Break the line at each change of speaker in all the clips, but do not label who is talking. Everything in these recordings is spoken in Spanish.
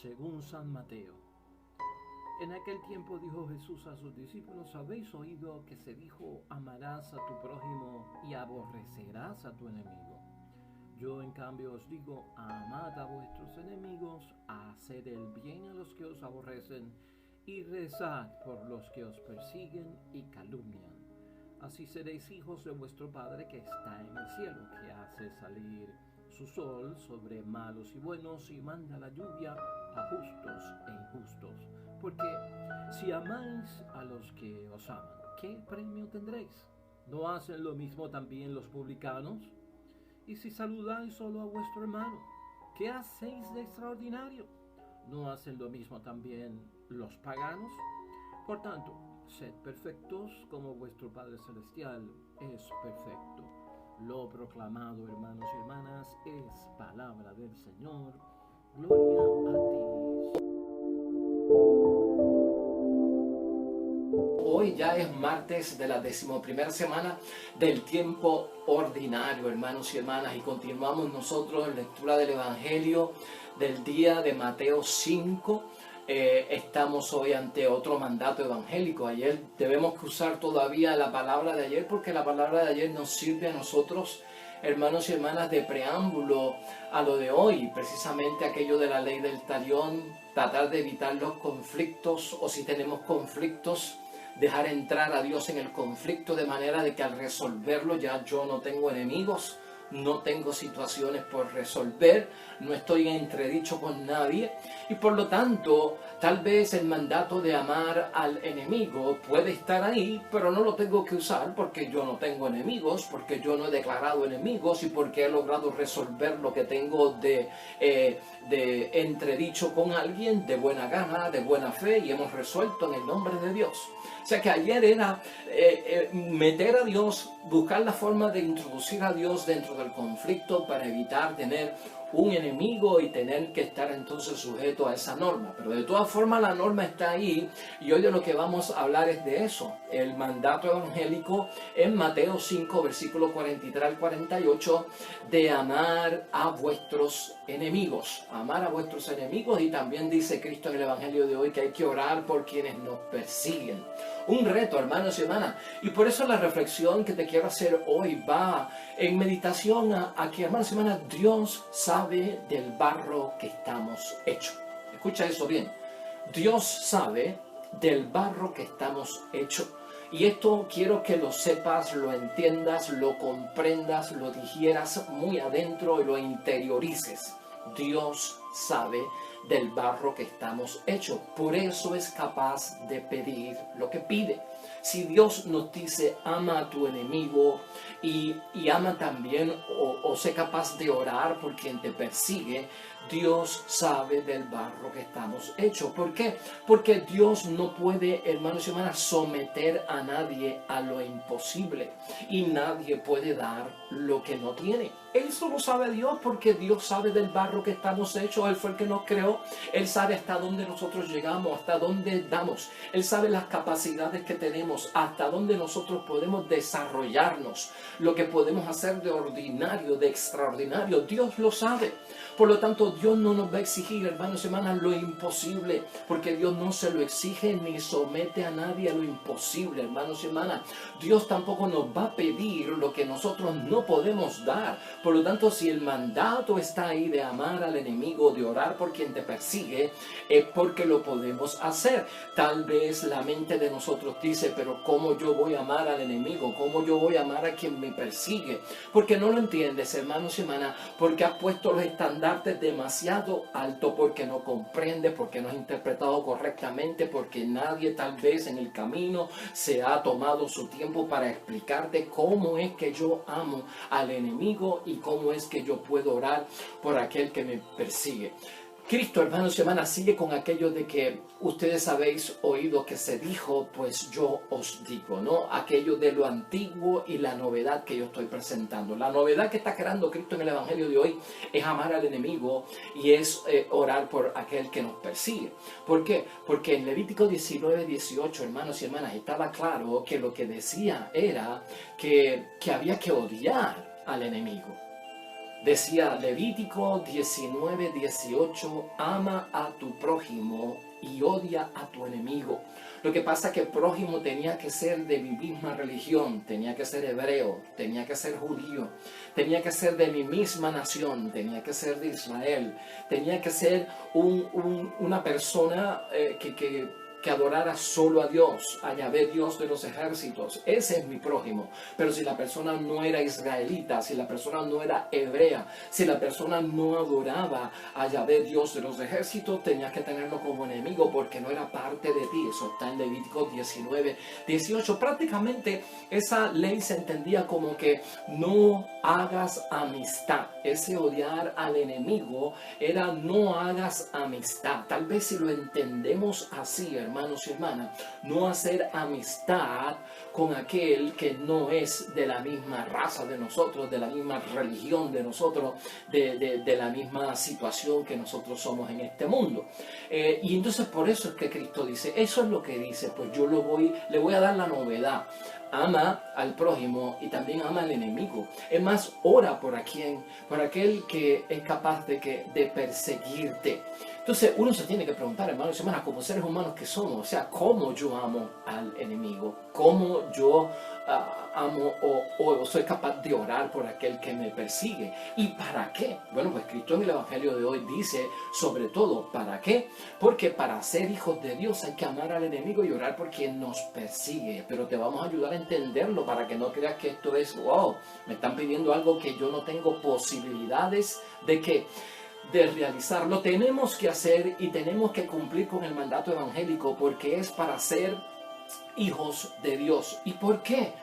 según San Mateo. En aquel tiempo dijo Jesús a sus discípulos: habéis oído que se dijo, amarás a tu prójimo y aborrecerás a tu enemigo. Yo en cambio os digo, amad a vuestros enemigos, haced el bien a los que os aborrecen y rezad por los que os persiguen y calumnian. Así seréis hijos de vuestro Padre que está en el cielo, que hace salir su sol sobre malos y buenos y manda la lluvia a justos e injustos. Porque si amáis a los que os aman, ¿qué premio tendréis? ¿No hacen lo mismo también los publicanos? Y si saludáis solo a vuestro hermano, ¿qué hacéis de extraordinario? ¿No hacen lo mismo también los paganos? Por tanto, sed perfectos como vuestro Padre Celestial es perfecto. Lo proclamado, hermanos y hermanas, es palabra del Señor. Gloria a ti. Hoy ya es martes de la 11ª semana del tiempo ordinario, hermanos y hermanas, y continuamos nosotros en lectura del Evangelio del día de Mateo 5. Estamos hoy ante otro mandato evangélico. Ayer debemos usar todavía la palabra de ayer, porque la palabra de ayer nos sirve a nosotros, hermanos y hermanas, de preámbulo a lo de hoy, precisamente aquello de la ley del talión, tratar de evitar los conflictos, o si tenemos conflictos, dejar entrar a Dios en el conflicto, de manera de que al resolverlo ya yo no tengo enemigos, no tengo situaciones por resolver, no estoy en entredicho con nadie, y por lo tanto tal vez el mandato de amar al enemigo puede estar ahí, pero no lo tengo que usar porque yo no tengo enemigos, porque yo no he declarado enemigos y porque he logrado resolver lo que tengo de entredicho con alguien de buena gana, de buena fe, y hemos resuelto en el nombre de Dios. O sea que ayer era meter a Dios, buscar la forma de introducir a Dios dentro del conflicto para evitar tener un enemigo y tener que estar entonces sujeto a esa norma. Pero de todas formas la norma está ahí, y hoy de lo que vamos a hablar es de eso. El mandato evangélico en Mateo 5, versículo 43 al 48, de amar a vuestros enemigos. Amar a vuestros enemigos, y también dice Cristo en el Evangelio de hoy que hay que orar por quienes nos persiguen. Un reto, hermanos y hermanas, y por eso la reflexión que te quiero hacer hoy va en meditación a que, hermanos y hermanas, Dios sabe del barro que estamos hechos. Escucha eso bien. Dios sabe del barro que estamos hechos. Y esto quiero que lo sepas, lo entiendas, lo comprendas, lo digieras muy adentro y lo interiorices. Dios sabe del barro que estamos hechos. Por eso es capaz de pedir lo que pide. Si Dios nos dice, ama a tu enemigo y ama también, o sé capaz de orar por quien te persigue, Dios sabe del barro que estamos hechos. ¿Por qué? Porque Dios no puede, hermanos y hermanas, someter a nadie a lo imposible. Y nadie puede dar lo que no tiene. Eso lo sabe Dios, porque Dios sabe del barro que estamos hechos. Él fue el que nos creó. Él sabe hasta dónde nosotros llegamos, hasta dónde damos. Él sabe las capacidades que tenemos, hasta dónde nosotros podemos desarrollarnos, lo que podemos hacer de ordinario, de extraordinario. Dios lo sabe. Por lo tanto, Dios no nos va a exigir, hermanos y hermanas, lo imposible, porque Dios no se lo exige ni somete a nadie a lo imposible, hermanos y hermanas. Dios tampoco nos va a pedir lo que nosotros no podemos dar. Por lo tanto, si el mandato está ahí de amar al enemigo, de orar por quien te persigue, es porque lo podemos hacer. Tal vez la mente de nosotros dice, pero ¿cómo yo voy a amar al enemigo? ¿Cómo yo voy a amar a quien me persigue? Porque no lo entiendes, hermanos y hermanas, porque has puesto los estándares demasiado alto, porque no comprende, porque no has interpretado correctamente, porque nadie tal vez en el camino se ha tomado su tiempo para explicarte cómo es que yo amo al enemigo y cómo es que yo puedo orar por aquel que me persigue. Cristo, hermanos y hermanas, sigue con aquello de que ustedes habéis oído que se dijo, pues yo os digo, ¿no? Aquello de lo antiguo y la novedad que yo estoy presentando. La novedad que está creando Cristo en el Evangelio de hoy es amar al enemigo y es orar por aquel que nos persigue. ¿Por qué? Porque en Levítico 19, 18, hermanos y hermanas, estaba claro que lo que decía era que había que odiar al enemigo. Decía Levítico 19:18, ama a tu prójimo y odia a tu enemigo. Lo que pasa es que el prójimo tenía que ser de mi misma religión, tenía que ser hebreo, tenía que ser judío, tenía que ser de mi misma nación, tenía que ser de Israel, tenía que ser una persona que adorara solo a Dios, a Yahvé, Dios de los ejércitos. Ese es mi prójimo. Pero si la persona no era israelita, si la persona no era hebrea, si la persona no adoraba a Yahvé, Dios de los ejércitos, tenías que tenerlo como enemigo porque no era parte de ti. Eso está en Levítico 19:18. Prácticamente esa ley se entendía como que no hagas amistad. Ese odiar al enemigo era no hagas amistad. Tal vez si lo entendemos así, hermanos y hermanas, no hacer amistad con aquel que no es de la misma raza de nosotros, de la misma religión de nosotros, de la misma situación que nosotros somos en este mundo. Y entonces por eso es que Cristo dice, eso es lo que dice, pues yo le voy a dar la novedad. Ama al prójimo y también ama al enemigo. Es más, ora por aquel que es capaz de perseguirte. Entonces uno se tiene que preguntar, hermanos y hermanas, como seres humanos que somos, o sea, ¿cómo yo amo al enemigo? ¿Cómo yo amo o soy capaz de orar por aquel que me persigue? ¿Y para qué? Bueno, pues Cristo en el Evangelio de hoy dice, sobre todo, ¿para qué? Porque para ser hijos de Dios hay que amar al enemigo y orar por quien nos persigue. Pero te vamos a ayudar a entenderlo para que no creas que esto es, wow, me están pidiendo algo que yo no tengo posibilidades de realizarlo. Tenemos que hacer y tenemos que cumplir con el mandato evangélico porque es para ser hijos de Dios. ¿Y por qué?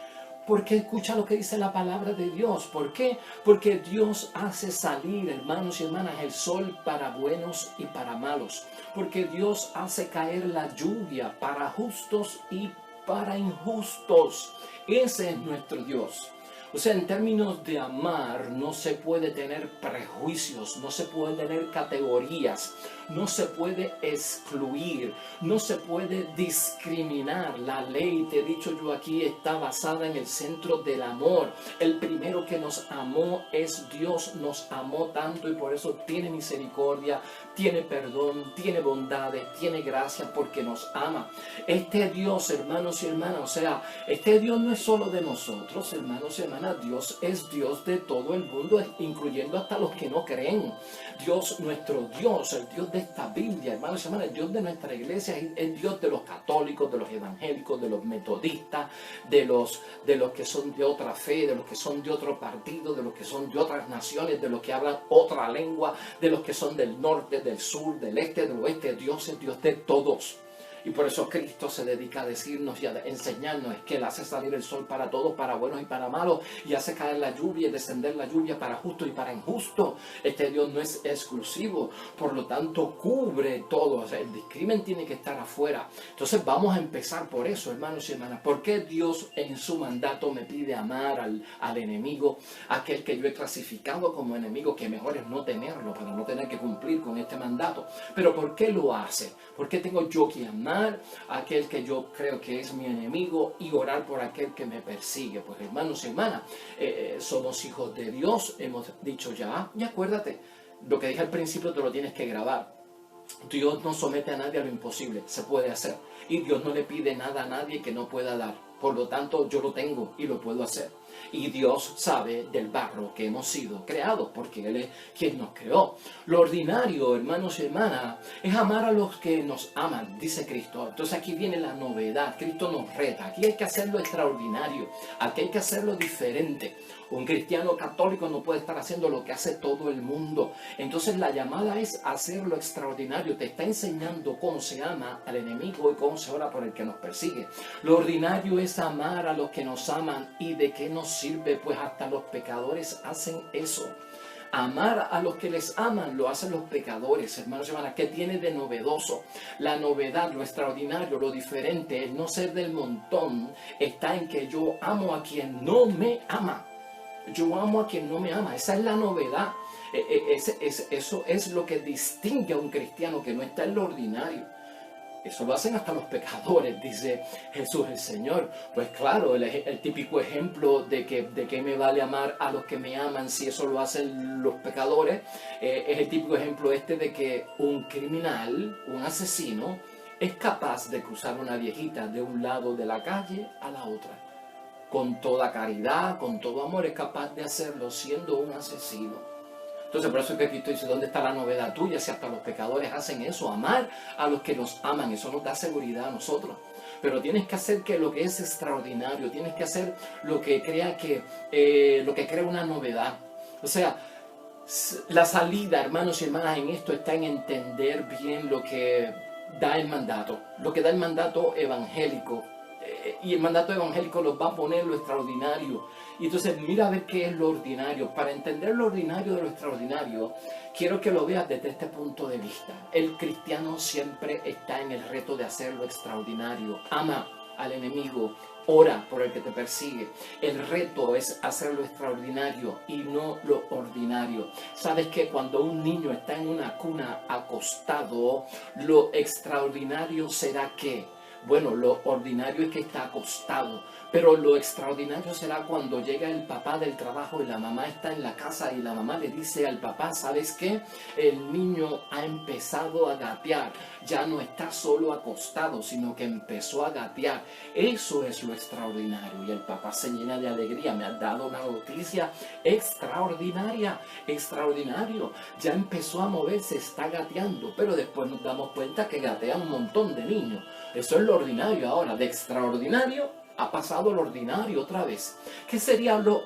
Porque escucha lo que dice la palabra de Dios. ¿Por qué? Porque Dios hace salir, hermanos y hermanas, el sol para buenos y para malos. Porque Dios hace caer la lluvia para justos y para injustos. Ese es nuestro Dios. O sea, en términos de amar, no se puede tener prejuicios, no se puede tener categorías, no se puede excluir, no se puede discriminar. La ley, te he dicho yo aquí, está basada en el centro del amor. El primero que nos amó es Dios, nos amó tanto y por eso tiene misericordia, tiene perdón, tiene bondades, tiene gracia porque nos ama. Este Dios, hermanos y hermanas, o sea, este Dios no es solo de nosotros, hermanos y hermanas, Dios es Dios de todo el mundo, incluyendo hasta los que no creen. Dios, nuestro Dios, el Dios de esta Biblia, hermanos y hermanas, el Dios de nuestra iglesia es Dios de los católicos, de los evangélicos, de los metodistas, de los que son de otra fe, de los que son de otro partido, de los que son de otras naciones, de los que hablan otra lengua, de los que son del norte, del sur, del este, del oeste. Dios es Dios de todos. Y por eso Cristo se dedica a decirnos y a enseñarnos que Él hace salir el sol para todos, para buenos y para malos, y hace caer la lluvia y descender la lluvia para justos y para injustos. Este Dios no es exclusivo, por lo tanto cubre todo. O sea, el discrimen tiene que estar afuera. Entonces vamos a empezar por eso, hermanos y hermanas. ¿Por qué Dios en su mandato me pide amar al enemigo, aquel que yo he clasificado como enemigo, que mejor es no tenerlo, para no tener que cumplir con este mandato? Pero ¿por qué lo hace? ¿Por qué tengo yo que amar a aquel que yo creo que es mi enemigo y orar por aquel que me persigue? Pues hermanos y hermanas, somos hijos de Dios, hemos dicho ya, y acuérdate, lo que dije al principio te lo tienes que grabar. Dios no somete a nadie a lo imposible, se puede hacer. Y Dios no le pide nada a nadie que no pueda dar. Por lo tanto, yo lo tengo y lo puedo hacer. Y Dios sabe del barro que hemos sido creados, porque Él es quien nos creó. Lo ordinario, hermanos y hermanas, es amar a los que nos aman, dice Cristo. Entonces aquí viene la novedad. Cristo nos reta. Aquí hay que hacerlo extraordinario. Aquí hay que hacerlo diferente. Un cristiano católico no puede estar haciendo lo que hace todo el mundo. Entonces la llamada es hacerlo extraordinario. Te está enseñando cómo se ama al enemigo y cómo se ora por el que nos persigue. Lo ordinario es amar a los que nos aman. ¿Y de qué nos sirve? Pues hasta los pecadores hacen eso. Amar a los que les aman lo hacen los pecadores, hermanos y hermanas. ¿Qué tiene de novedoso? La novedad, lo extraordinario, lo diferente, el no ser del montón, está en que yo amo a quien no me ama. Yo amo a quien no me ama. Esa es la novedad. Eso es lo que distingue a un cristiano que no está en lo ordinario. Eso lo hacen hasta los pecadores, dice Jesús el Señor. Pues claro, el típico ejemplo de que me vale amar a los que me aman si eso lo hacen los pecadores, es el típico ejemplo de que un criminal, un asesino, es capaz de cruzar una viejita de un lado de la calle a la otra. Con toda caridad, con todo amor, es capaz de hacerlo siendo un asesino. Entonces, por eso es que Cristo dice, ¿dónde está la novedad tuya? Si hasta los pecadores hacen eso, amar a los que nos aman, eso nos da seguridad a nosotros. Pero tienes que hacer que lo que es extraordinario, tienes que hacer lo que crea una novedad. O sea, la salida, hermanos y hermanas, en esto está en entender bien lo que da el mandato. Lo que da el mandato evangélico. Y el mandato evangélico nos va a poner lo extraordinario. Y entonces mira a ver qué es lo ordinario. Para entender lo ordinario de lo extraordinario, quiero que lo veas desde este punto de vista. El cristiano siempre está en el reto de hacer lo extraordinario. Ama al enemigo, ora por el que te persigue. El reto es hacer lo extraordinario y no lo ordinario. Sabes que cuando un niño está en una cuna acostado, lo extraordinario será que, bueno, lo ordinario es que está acostado, pero lo extraordinario será cuando llega el papá del trabajo y la mamá está en la casa y la mamá le dice al papá, ¿sabes qué? El niño ha empezado a gatear, ya no está solo acostado, sino que empezó a gatear. Eso es lo extraordinario y el papá se llena de alegría, me ha dado una noticia extraordinaria, extraordinario, ya empezó a moverse, está gateando, pero después nos damos cuenta que gatean un montón de niños. Eso es lo ordinario ahora, de extraordinario ha pasado lo ordinario otra vez. ¿Qué sería lo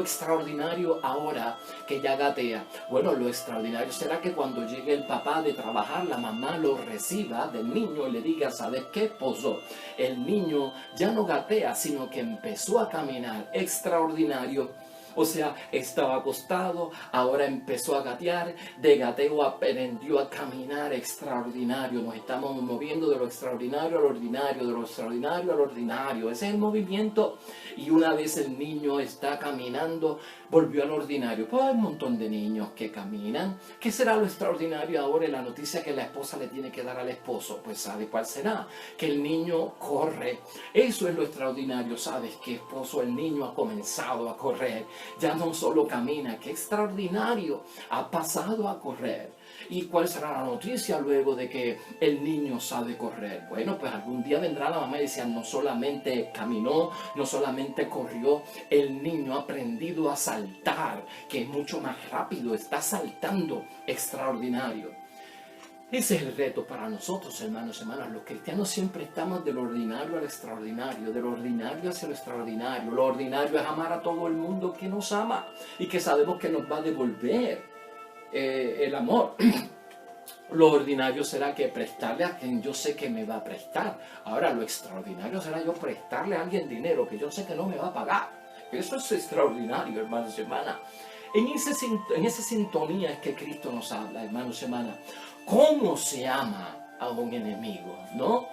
extraordinario ahora que ya gatea? Bueno, lo extraordinario será que cuando llegue el papá de trabajar, la mamá lo reciba del niño y le diga, ¿sabes qué, esposo? El niño ya no gatea, sino que empezó a caminar. Extraordinario. O sea, estaba acostado, ahora empezó a gatear, de gateo aprendió a caminar. Extraordinario. Nos estamos moviendo de lo extraordinario al ordinario, de lo extraordinario al ordinario. Ese es el movimiento. Y una vez el niño está caminando, volvió al ordinario. Pues hay un montón de niños que caminan. ¿Qué será lo extraordinario ahora en la noticia que la esposa le tiene que dar al esposo? Pues ¿sabe cuál será? Que el niño corre. Eso es lo extraordinario. ¿Sabes qué, esposo? El niño ha comenzado a correr. Ya no solo camina, qué extraordinario, ha pasado a correr. ¿Y cuál será la noticia luego de que el niño sabe correr? Bueno, pues algún día vendrá la mamá y decía, no solamente caminó, no solamente corrió, el niño ha aprendido a saltar, que es mucho más rápido, está saltando. Extraordinario. Ese es el reto para nosotros, hermanos y hermanas. Los cristianos siempre estamos del ordinario al extraordinario, del ordinario hacia lo extraordinario. Lo ordinario es amar a todo el mundo que nos ama y que sabemos que nos va a devolver el amor. Lo ordinario será que prestarle a quien yo sé que me va a prestar. Ahora, lo extraordinario será yo prestarle a alguien dinero que yo sé que no me va a pagar. Eso es extraordinario, hermanos y hermanas. En esa sintonía es que Cristo nos habla, hermanos y hermanas. ¿Cómo se ama a un enemigo? ¿No?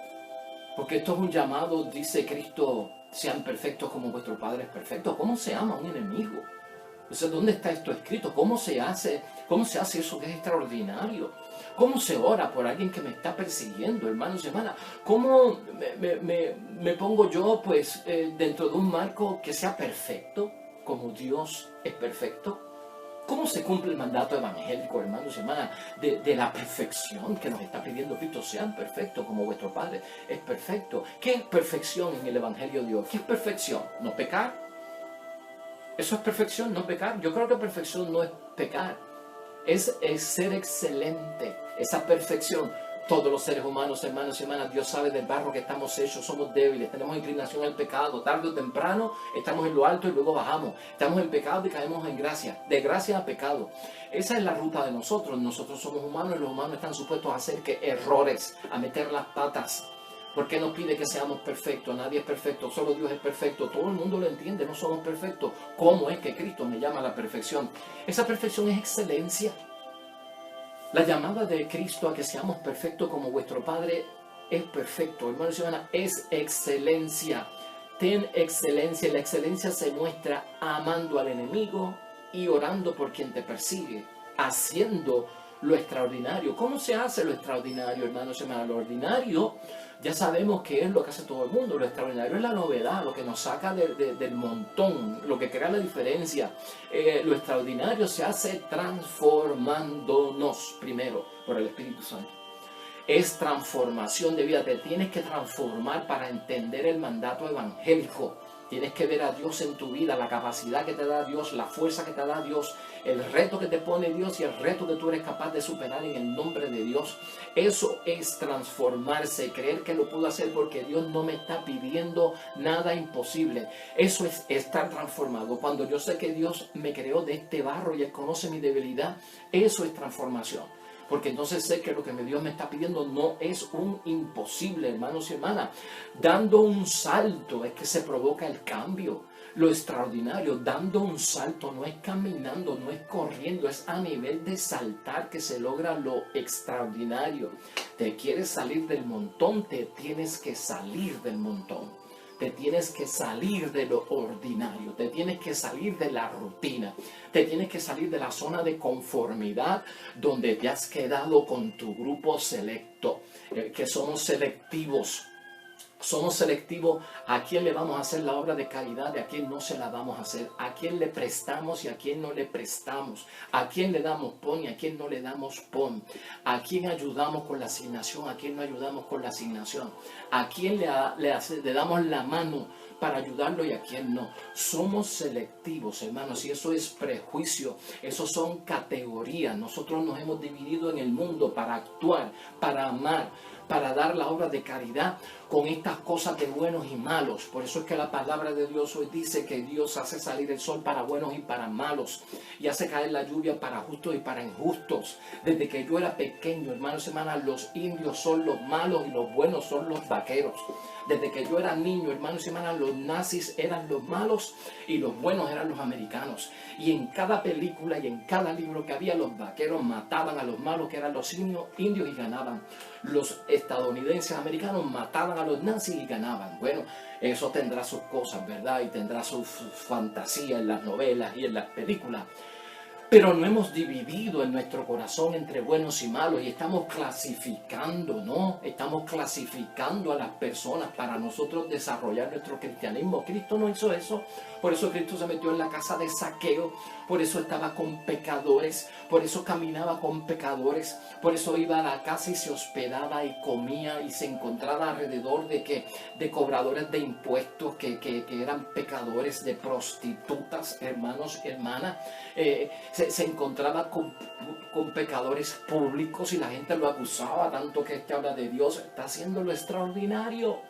Porque esto es un llamado, dice Cristo, sean perfectos como vuestro Padre es perfecto. ¿Cómo se ama a un enemigo? O sea, ¿dónde está esto escrito? ¿Cómo se hace eso que es extraordinario? ¿Cómo se ora por alguien que me está persiguiendo, hermanos y hermanas? ¿Cómo me pongo yo, pues, dentro de un marco que sea perfecto, como Dios es perfecto? ¿Cómo se cumple el mandato evangélico, hermanos y hermanas, de la perfección que nos está pidiendo Cristo? Sean perfectos como vuestro Padre es perfecto. ¿Qué es perfección en el Evangelio de Dios? ¿Qué es perfección? ¿No pecar? ¿Eso es perfección? ¿No pecar? Yo creo que perfección no es pecar. Es ser excelente. Esa perfección. Todos los seres humanos, hermanos y hermanas, Dios sabe del barro que estamos hechos, somos débiles, tenemos inclinación al pecado, tarde o temprano estamos en lo alto y luego bajamos, estamos en pecado y caemos en gracia, de gracia a pecado. Esa es la ruta de nosotros somos humanos y los humanos están supuestos a hacer errores, a meter las patas. ¿Por qué nos pide que seamos perfectos? Nadie es perfecto, solo Dios es perfecto, todo el mundo lo entiende, no somos perfectos. ¿Cómo es que Cristo me llama a la perfección? Esa perfección es excelencia. La llamada de Cristo a que seamos perfectos como vuestro Padre es perfecto, hermanos y hermanas, es excelencia. Ten excelencia. La excelencia se muestra amando al enemigo y orando por quien te persigue, haciendo lo extraordinario. ¿Cómo se hace lo extraordinario, hermanos y hermanas? Lo ordinario, ya sabemos que es lo que hace todo el mundo. Lo extraordinario es la novedad, lo que nos saca del montón, lo que crea la diferencia. Lo extraordinario se hace transformándonos primero por el Espíritu Santo. Es transformación de vida. Te tienes que transformar para entender el mandato evangélico. Tienes que ver a Dios en tu vida, la capacidad que te da Dios, la fuerza que te da Dios, el reto que te pone Dios y el reto que tú eres capaz de superar en el nombre de Dios. Eso es transformarse, creer que lo puedo hacer porque Dios no me está pidiendo nada imposible. Eso es estar transformado. Cuando yo sé que Dios me creó de este barro y Él conoce mi debilidad, eso es transformación. Porque entonces sé que lo que Dios me está pidiendo no es un imposible, hermanos y hermanas. Dando un salto es que se provoca el cambio. Lo extraordinario, dando un salto, no es caminando, no es corriendo, es a nivel de saltar que se logra lo extraordinario. Te quieres salir del montón, te tienes que salir del montón. Te tienes que salir de lo ordinario, te tienes que salir de la rutina, te tienes que salir de la zona de conformidad donde te has quedado con tu grupo selecto, que somos selectivos. Somos selectivos a quién le vamos a hacer la obra de caridad y a quién no se la vamos a hacer, a quién le prestamos y a quién no le prestamos, a quién le damos pon y a quién no le damos pon, a quién ayudamos con la asignación, a quién no ayudamos con la asignación, a quién le damos la mano para ayudarlo y a quién no. Somos selectivos, hermanos, y eso es prejuicio, eso son categorías. Nosotros nos hemos dividido en el mundo para actuar, para amar, para dar la obra de caridad con estas cosas de buenos y malos. Por eso es que la palabra de Dios hoy dice que Dios hace salir el sol para buenos y para malos, y hace caer la lluvia para justos y para injustos. Desde que yo era pequeño, hermanos y hermanas, los indios son los malos y los buenos son los vaqueros. Desde que yo era niño, hermanos y hermanas, los nazis eran los malos y los buenos eran los americanos. Y en cada película y en cada libro que había, los vaqueros mataban a los malos, que eran los indios, y ganaban. Los estadounidenses americanos mataban a los nazis y ganaban. Bueno, eso tendrá sus cosas, ¿verdad? Y tendrá su fantasía en las novelas y en las películas. Pero no hemos dividido en nuestro corazón entre buenos y malos y estamos clasificando, ¿no? Estamos clasificando a las personas para nosotros desarrollar nuestro cristianismo. Cristo no hizo eso, por eso Cristo se metió en la casa de Zaqueo, por eso estaba con pecadores, por eso caminaba con pecadores, por eso iba a la casa y se hospedaba y comía y se encontraba alrededor de cobradores de impuestos que eran pecadores, de prostitutas, hermanos, hermanas. Se encontraba con pecadores públicos y la gente lo acusaba tanto que habla de Dios. Está haciendo lo extraordinario.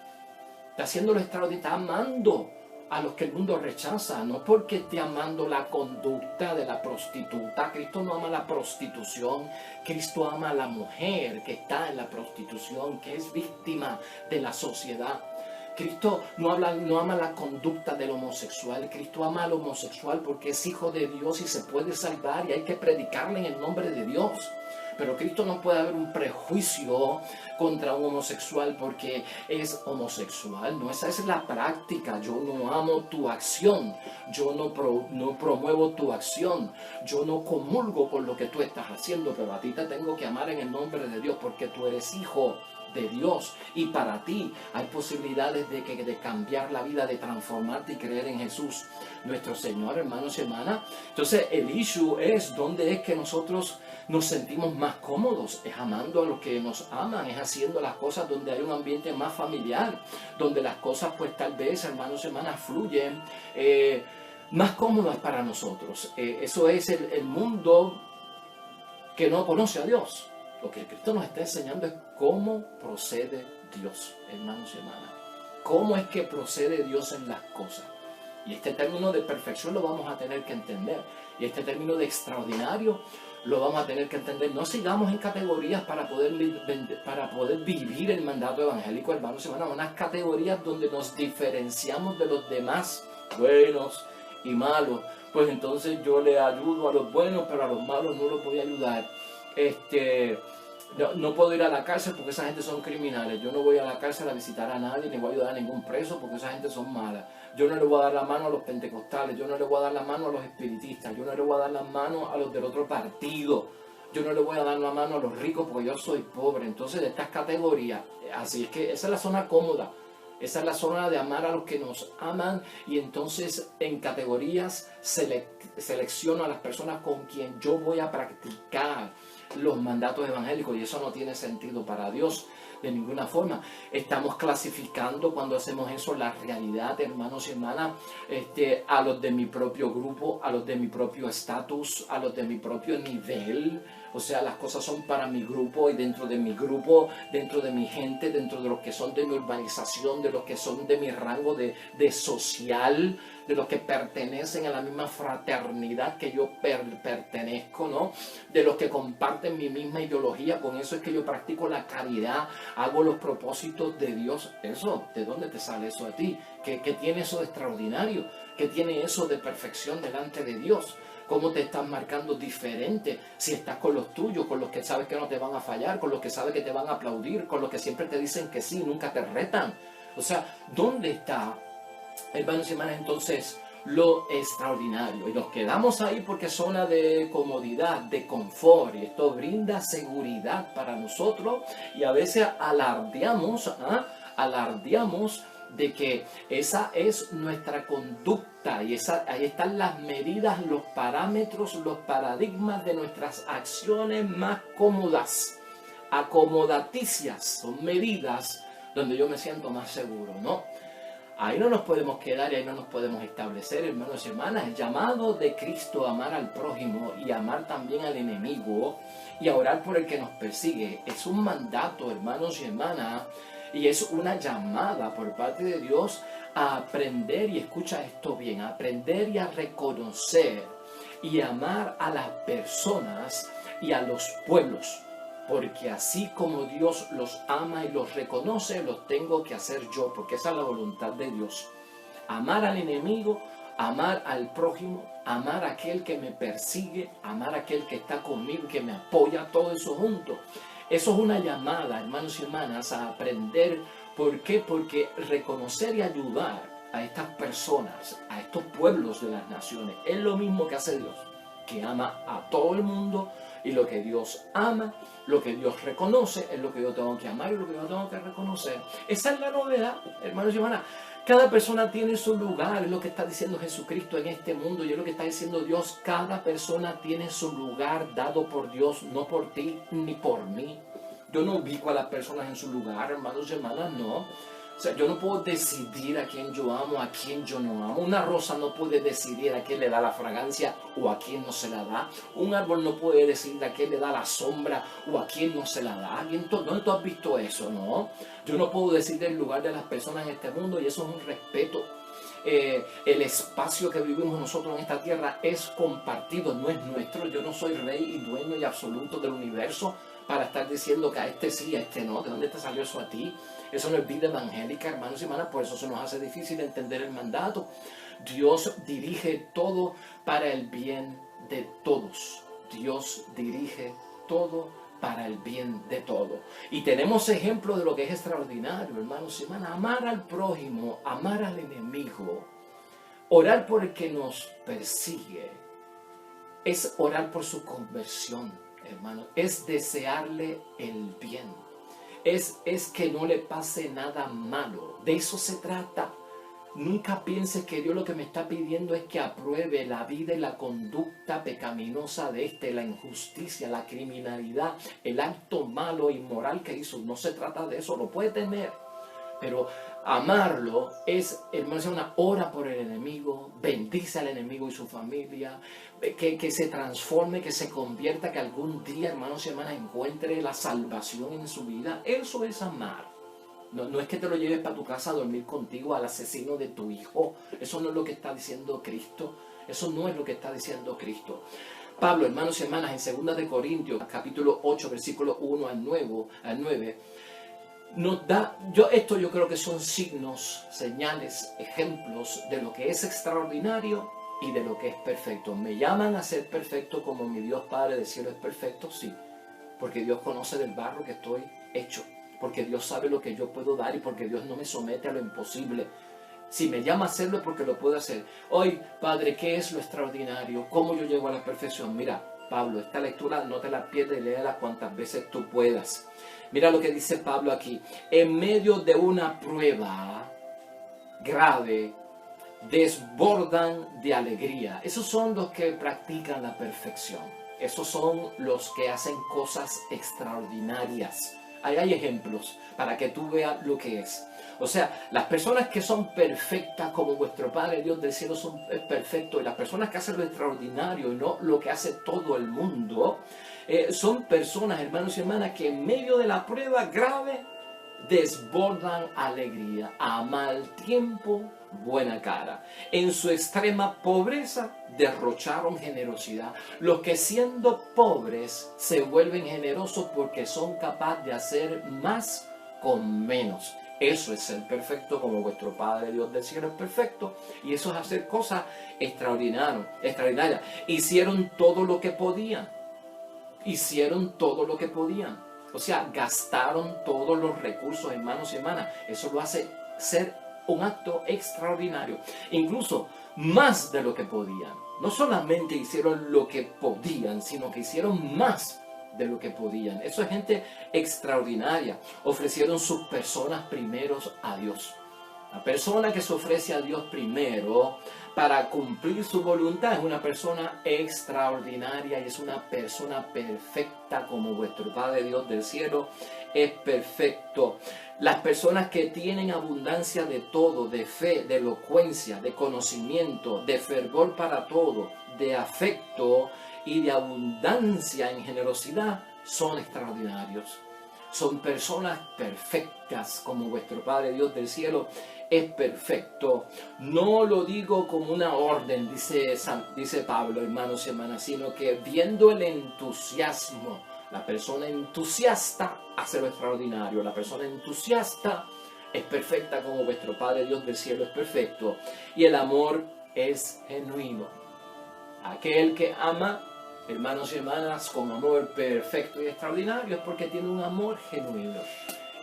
Está haciendo lo extraordinario. Está amando a los que el mundo rechaza. No porque esté amando la conducta de la prostituta. Cristo no ama la prostitución. Cristo ama a la mujer que está en la prostitución, que es víctima de la sociedad. Cristo no ama la conducta del homosexual. Cristo ama al homosexual porque es hijo de Dios y se puede salvar y hay que predicarle en el nombre de Dios. Pero Cristo no puede haber un prejuicio contra un homosexual porque es homosexual. No, esa es la práctica. Yo no amo tu acción. Yo no promuevo tu acción. Yo no comulgo con lo que tú estás haciendo. Pero a ti te tengo que amar en el nombre de Dios porque tú eres hijo de Dios y para ti hay posibilidades de cambiar la vida, de transformarte y creer en Jesús nuestro Señor, hermanos y hermanas. Entonces el issue es dónde es que nosotros nos sentimos más cómodos. Es amando a los que nos aman, es haciendo las cosas donde hay un ambiente más familiar, donde las cosas pues tal vez, hermanos y hermanas, fluyen más cómodas para nosotros. Eso es el mundo que no conoce a Dios. Lo que Cristo nos está enseñando es cómo procede Dios, hermanos y hermanas. Cómo es que procede Dios en las cosas. Y este término de perfección lo vamos a tener que entender. Y este término de extraordinario lo vamos a tener que entender. No sigamos en categorías para poder vivir el mandato evangélico, hermanos y hermanas. Unas categorías donde nos diferenciamos de los demás, buenos y malos. Pues entonces yo le ayudo a los buenos, pero a los malos no los voy a ayudar. No puedo ir a la cárcel porque esa gente son criminales. Yo no voy a la cárcel a visitar a nadie, ni voy a ayudar a ningún preso porque esa gente son malas. Yo no le voy a dar la mano a los pentecostales, yo no le voy a dar la mano a los espiritistas, yo no le voy a dar la mano a los del otro partido. Yo no le voy a dar la mano a los ricos porque yo soy pobre. Entonces, de estas categorías, así es que esa es la zona cómoda. Esa es la zona de amar a los que nos aman, y entonces en categorías selecciono a las personas con quien yo voy a practicar los mandatos evangélicos, y eso no tiene sentido para Dios de ninguna forma. Estamos clasificando cuando hacemos eso la realidad, hermanos y hermanas, a los de mi propio grupo, a los de mi propio estatus, a los de mi propio nivel. O sea, las cosas son para mi grupo, y dentro de mi grupo, dentro de mi gente, dentro de los que son de mi urbanización, de los que son de mi rango de social, de los que pertenecen a la misma fraternidad que yo pertenezco, ¿no? De los que comparten mi misma ideología. Con eso es que yo practico la caridad, hago los propósitos de Dios. Eso, ¿de dónde te sale eso a ti? ¿Qué tiene eso de extraordinario? ¿Qué tiene eso de perfección delante de Dios? ¿Cómo te estás marcando diferente si estás con los tuyos, con los que sabes que no te van a fallar, con los que sabes que te van a aplaudir, con los que siempre te dicen que sí, nunca te retan? O sea, ¿dónde está, hermanos y hermanas, entonces lo extraordinario? Y nos quedamos ahí porque es zona de comodidad, de confort, y esto brinda seguridad para nosotros, y a veces alardeamos de que esa es nuestra conducta, y ahí están las medidas, los parámetros, los paradigmas de nuestras acciones más cómodas, acomodaticias. Son medidas donde yo me siento más seguro, ¿no? Ahí no nos podemos quedar y ahí no nos podemos establecer, hermanos y hermanas. El llamado de Cristo a amar al prójimo y amar también al enemigo y a orar por el que nos persigue es un mandato, hermanos y hermanas, y es una llamada por parte de Dios a aprender, y escucha esto bien, a aprender y a reconocer y amar a las personas y a los pueblos. Porque así como Dios los ama y los reconoce, los tengo que hacer yo, porque esa es la voluntad de Dios. Amar al enemigo, amar al prójimo, amar a aquel que me persigue, amar a aquel que está conmigo, que me apoya, todo eso junto. Eso es una llamada, hermanos y hermanas, a aprender. ¿Por qué? Porque reconocer y ayudar a estas personas, a estos pueblos de las naciones, es lo mismo que hace Dios, que ama a todo el mundo, y lo que Dios ama, lo que Dios reconoce, es lo que yo tengo que amar y lo que yo tengo que reconocer. Esa es la novedad, hermanos y hermanas. Cada persona tiene su lugar, es lo que está diciendo Jesucristo en este mundo, y es lo que está diciendo Dios. Cada persona tiene su lugar dado por Dios, no por ti ni por mí. Yo no ubico a las personas en su lugar, hermanos y hermanas, no. O sea, yo no puedo decidir a quién yo amo, a quién yo no amo. Una rosa no puede decidir a quién le da la fragancia o a quién no se la da. Un árbol no puede decidir a quién le da la sombra o a quién no se la da. ¿Dónde tú has visto eso? No. Yo no puedo decidir el lugar de las personas en este mundo, y eso es un respeto. El espacio que vivimos nosotros en esta tierra es compartido, no es nuestro. Yo no soy rey y dueño y absoluto del universo para estar diciendo que a este sí, a este no. ¿De dónde te salió eso a ti? Eso no es vida evangélica, hermanos y hermanas. Por eso se nos hace difícil entender el mandato. Dios dirige todo para el bien de todos. Dios dirige todo para el bien de todo. Y tenemos ejemplos de lo que es extraordinario, hermanos y hermanas. Amar al prójimo, amar al enemigo, orar por el que nos persigue, es orar por su conversión, hermano. Es desearle el bien. Es que no le pase nada malo. De eso se trata. Nunca pienses que Dios lo que me está pidiendo es que apruebe la vida y la conducta pecaminosa de la injusticia, la criminalidad, el acto malo e inmoral que hizo. No se trata de eso, lo puede tener. Pero amarlo es, hermanos, una ora por el enemigo, bendice al enemigo y su familia, que se transforme, que se convierta, que algún día, hermanos y hermanas, encuentre la salvación en su vida. Eso es amar. No es que te lo lleves para tu casa a dormir contigo al asesino de tu hijo. Eso no es lo que está diciendo Cristo. Eso no es lo que está diciendo Cristo. Pablo, hermanos y hermanas, en 2 de Corintios, capítulo 8, versículo 1 al 9, nos da, yo creo que son signos, señales, ejemplos de lo que es extraordinario y de lo que es perfecto. ¿Me llaman a ser perfecto como mi Dios Padre del cielo es perfecto? Sí, porque Dios conoce del barro que estoy hecho. Porque Dios sabe lo que yo puedo dar y porque Dios no me somete a lo imposible. Si me llama a hacerlo es porque lo puedo hacer. Hoy, Padre, ¿qué es lo extraordinario? ¿Cómo yo llego a la perfección? Mira, Pablo. Esta lectura no te la pierdas y léela cuantas veces tú puedas. Mira lo que dice Pablo aquí. En medio de una prueba grave, desbordan de alegría. Esos son los que practican la perfección. Esos son los que hacen cosas extraordinarias. Ahí hay ejemplos para que tú veas lo que es. O sea, las personas que son perfectas como vuestro Padre Dios del cielo es perfecto, y las personas que hacen lo extraordinario y no lo que hace todo el mundo, son personas, hermanos y hermanas, que en medio de la prueba grave desbordan alegría, a mal tiempo buena cara. En su extrema pobreza derrocharon generosidad. Los que siendo pobres se vuelven generosos porque son capaces de hacer más con menos. Eso es ser perfecto como vuestro Padre Dios del cielo es perfecto, y eso es hacer cosas extraordinarias. Hicieron todo lo que podían. Hicieron todo lo que podían. O sea, gastaron todos los recursos, hermanos y hermanas. Eso lo hace ser un acto extraordinario. Incluso más de lo que podían. No solamente hicieron lo que podían, sino que hicieron más de lo que podían. Eso es gente extraordinaria. Ofrecieron sus personas primeros a Dios. La persona que se ofrece a Dios primero para cumplir su voluntad es una persona extraordinaria y es una persona perfecta como vuestro Padre Dios del cielo es perfecto. Las personas que tienen abundancia de todo, de fe, de elocuencia, de conocimiento, de fervor para todo, de afecto y de abundancia en generosidad, son extraordinarios. Son personas perfectas como vuestro Padre Dios del cielo es perfecto. No lo digo como una orden, dice Pablo, hermanos y hermanas, sino que viendo el entusiasmo, la persona entusiasta hace lo extraordinario. La persona entusiasta es perfecta como vuestro Padre Dios del cielo es perfecto. Y el amor es genuino. Aquel que ama, hermanos y hermanas, con amor perfecto y extraordinario, es porque tiene un amor genuino.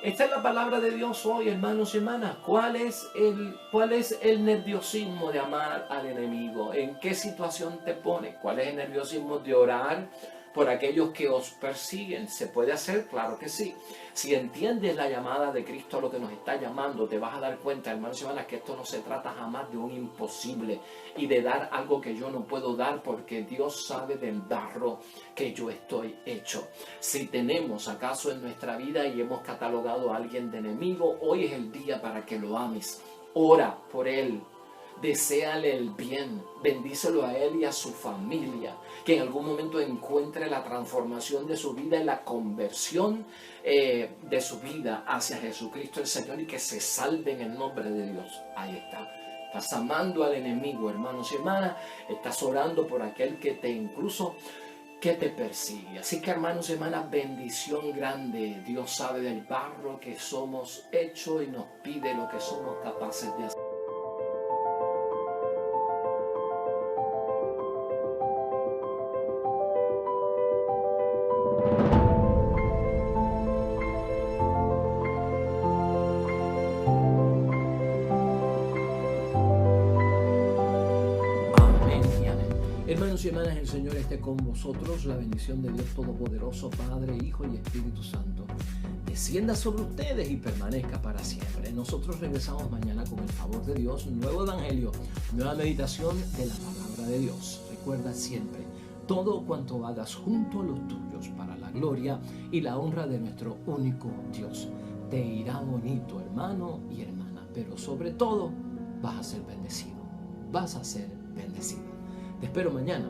Esta es la palabra de Dios hoy, hermanos y hermanas. ¿Cuál es el nerviosismo de amar al enemigo? ¿En qué situación te pone? ¿Cuál es el nerviosismo de orar por aquellos que os persiguen? ¿Se puede hacer? Claro que sí. Si entiendes la llamada de Cristo a lo que nos está llamando, te vas a dar cuenta, hermanos y hermanas, que esto no se trata jamás de un imposible y de dar algo que yo no puedo dar, porque Dios sabe del barro que yo estoy hecho. Si tenemos acaso en nuestra vida y hemos catalogado a alguien de enemigo, hoy es el día para que lo ames. Ora por él. Deséale el bien, bendícelo a él y a su familia, que en algún momento encuentre la transformación de su vida y la conversión de su vida hacia Jesucristo el Señor, y que se salve en el nombre de Dios. Ahí está. Estás amando al enemigo, hermanos y hermanas. Estás orando por aquel que te persigue. Así que, hermanos y hermanas, bendición grande. Dios sabe del barro que somos hechos y nos pide lo que somos capaces de hacer. Hermanos y hermanas, el Señor esté con vosotros. La bendición de Dios Todopoderoso, Padre, Hijo y Espíritu Santo, descienda sobre ustedes y permanezca para siempre. Nosotros regresamos mañana con el favor de Dios, nuevo evangelio, nueva meditación de la palabra de Dios. Recuerda siempre, todo cuanto hagas junto a los tuyos para la gloria y la honra de nuestro único Dios. Te irá bonito, hermano y hermana, pero sobre todo vas a ser bendecido. Vas a ser bendecido. Te espero mañana